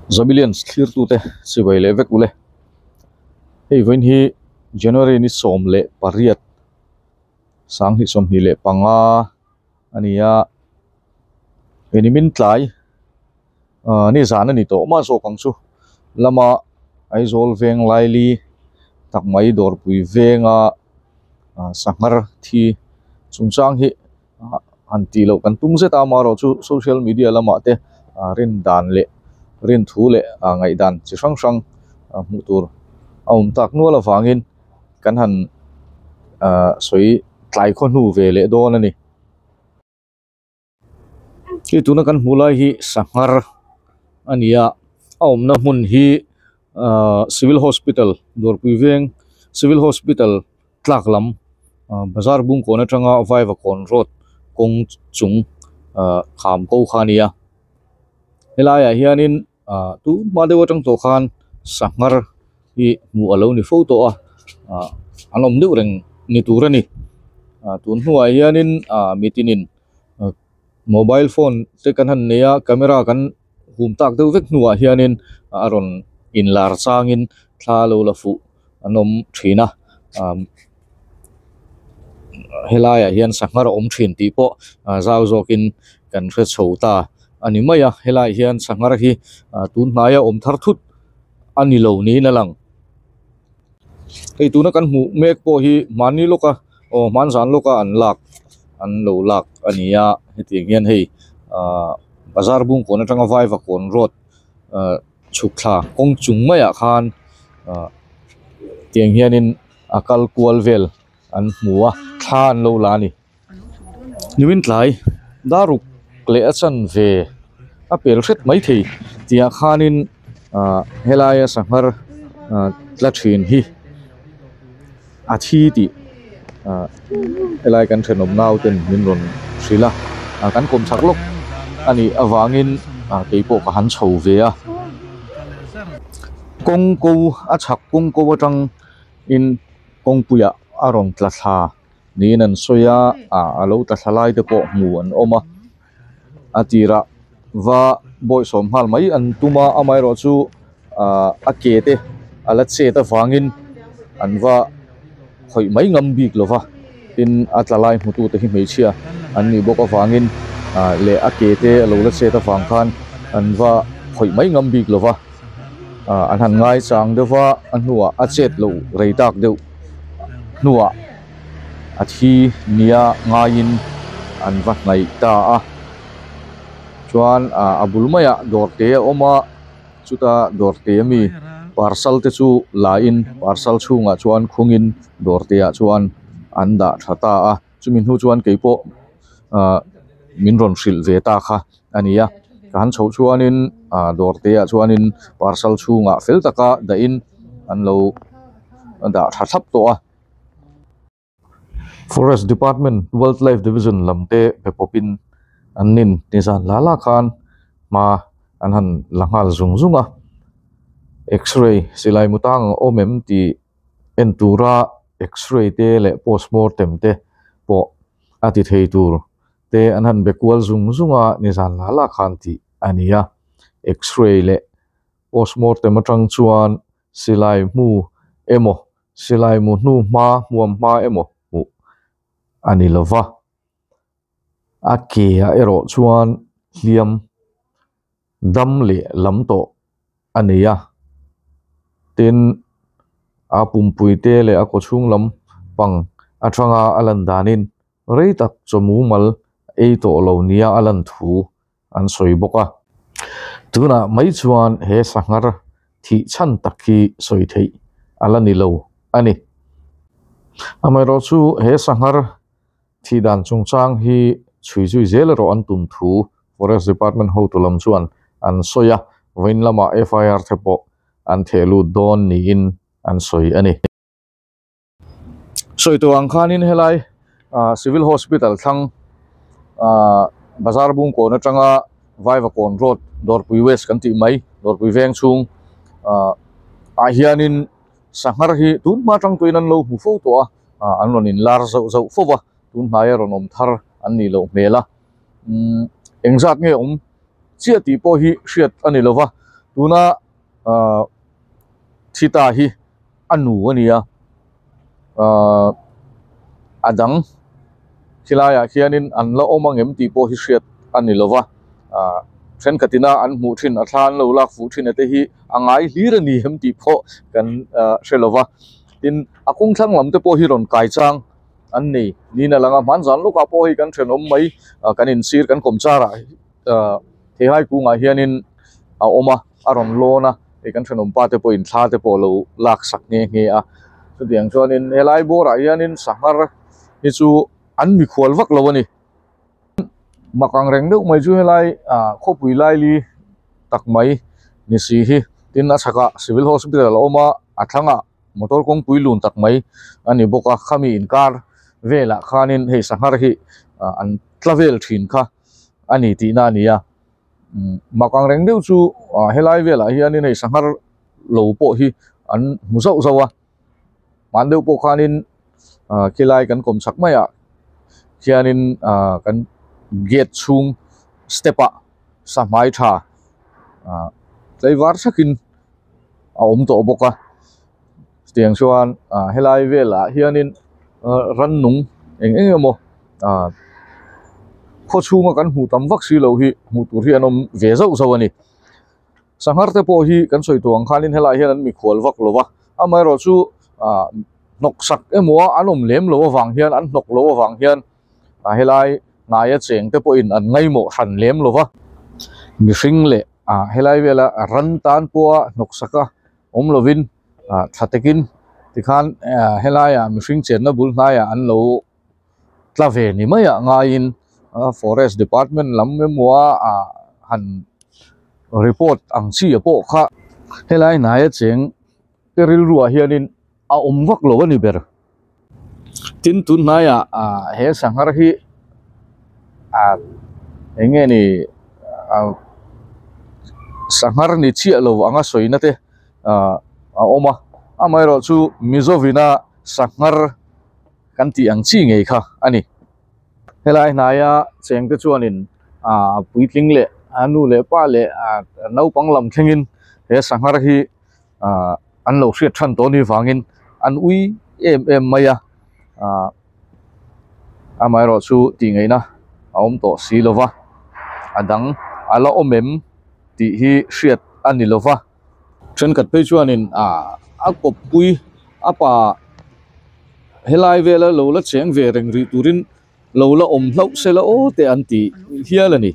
Zabilians clear tu te si vai le vek ule hei voin hi January ni som le pariat sang hi som hi le panga ania enimin tlai ni zan ani to ma so kang chu lama aizol veng lai li tak mai dor pui venga sangar thi chungchang hi an ti lo kan tung se ta ma ro chu social media lama te rin dan le rin thu le ngai dan chi sang sang mu tur tak nu la wangin kan han soi tlai kho nu ve le don ani ki tuna kan mulai hi sangar ania na mun hi civil hospital dorpui veng civil hospital tlaklam bazar bung kona tanga vai va kon road kong chung kham ko khania helaya hianin tu ma dewa tang to khan sangar hi mu alo ni photo anom nu reng ni turani tun huwa hianin mitinin mobile phone te kan han neya camera kan hum tak deuh vek nuwa hianin aron in lar changin thla lo la fu anom thina helaya hian sangar om thin ti po zau zokin kan hre chhota ani maya helai hian sangar hi tun hnaya om thar thut ani lo ni na lang ei tuna kan mu mek po hi mani loka man zan loka an lo lak ania hetiang hian hei bazar bung kona tanga vai va kon road chukla kong chung maya khan tiang hianin akal kual vel an muwa than lo lani niwin tlai daruk le achan ve apel ret mai thei tia khanin helaya sangar la thin hi athi ti helai kan thenom nau ten min ron sila kan kom chaklok ani awangin keipo ka han chho ve a kong ko a chak kong ko watang in kong puya arong tla tha ni nan soya alo ta thalai te po mu an oma atira wa boy som hal mai an tuma amai ro chu akete ala che ta wangin anwa khoi mai ngam bik lova tin atlalai mutu te hi meichia anni boka wangin le akete alo la che ta wang khan anwa khoi mai ngam bik lova an han ngai chang dewa an huwa a chet lo reitak deu nuwa athi nia ngain an va ngai ta chuan abulmaya dorte oma chuta dorte mi parcel te chu lain parcel chunga chuan khungin dorte chuan anda thata chumin hu chuan keipo min ron hril ve ta kha ania kan chho chuanin dorte chuanin parcel chunga fel taka da in an lo da thathap to Forest Department Wildlife Division lamte pepopin anin nisan lala khan ma anhan langal zungzunga x-ray silai mutang omem ti entura x-ray te le postmortem te po ati thei tur te anhan bekwal zungzunga nisan lala khan ti ania x-ray le postmortem atang chuan silai mu emo silai mu nu ma muam ma emo mu ani lova akia ero chuan hliam dam le lamto ania tin apumpui te le akochung lam pang athanga alandanin reitak chomu mal eito lo nia alan thu an soi boka tuna mai chuan he sangar thi chan takhi soi thei alani lo ani amai ro chu he sangar thi dan chungchang hi chui chui zel ro an tum thu Forest Department ho tulam chuan an soya wain lama FIR thepo an thelu don ni in an soi ani soi to ang khanin helai civil hospital thang bazar bung ko na tanga vai va kon road dorpui west kan ti mai dorpui veng chung hianin sangar hi tun ma tang tuinan lo mu fo to an ron in lar zo zo fo wa tun hnai ron om thar an ni lo mela engzat nge chia ti po hi hriat ani lova tuna thita hi anu ania adang khilaya khianin anla omangem ti po hi hriat ani lova then katina an mu thin athan lo lak fu thin ate hi angai hlir ani hem ti pho kan shelova tin akung thlang lam te po hi ron kai chang an nei ni na langa man zan lo ka po hi kan then om mai kan in sir kan kom chara the hai ku nga hianin oma aron lona e kan then om pa te po in thla te po lo lak sak nge nge a so diang chuanin helai bora hianin sangar hi chu an mi khwal vak lo ani makang reng deuh mai chu helai khopui lai li tak mai ni si hi tin a chhaka civil hospital oma athanga motor kong pui lun tak mai ani boka khami in kar vela khanin hei sanghar hi an tlavel thin kha ani ti na nia makang reng deuh chu helai vela hianin hei sanghar lo po hi an musau zawa man deuh po khanin kilai kan kom sak mai a hianin kan gate chung stepa samai tha tlaiwar sakin om to boka tiang chuan helai vela hianin ran nung eng emo kho chunga kan hu tam vak si lo hi mu tur hi anom ve zau zau ani sanghar te po hi kan soi tuang khanin helai hian an mi khwal vak lova amai ro chu nok sak emo anom lem lo wang hian an nok lo wang hian helai naya cheng te po in an ngai mo han lem lova mi hring le helai vela ran tan po nok saka om lovin thatekin tikhan helai mi hring chen na bul hnaya an lo tlave ni maya nga in forest department lam memwa han report ang chi po kha helai naya cheng teril ruwa hianin om vak lo ani ber tin tun naya he sanghar hi enge ni sanghar ni chi lo anga soina te oma amai ro chu mizovina sanghar kan ti ang chi ngei kha ani helai naya cheng te chuanin puitling le anu le pa le nau panglam thengin he sanghar hi an lo hriat than to ni wangin an ui em maya amai ro chu ti ngei na om to silova adang ala omem ti hi hriat ani lova tren kat pe chuanin akop pui apa helai vela lo la cheng ve reng ri turin lo la om hlau sela o te anti hialani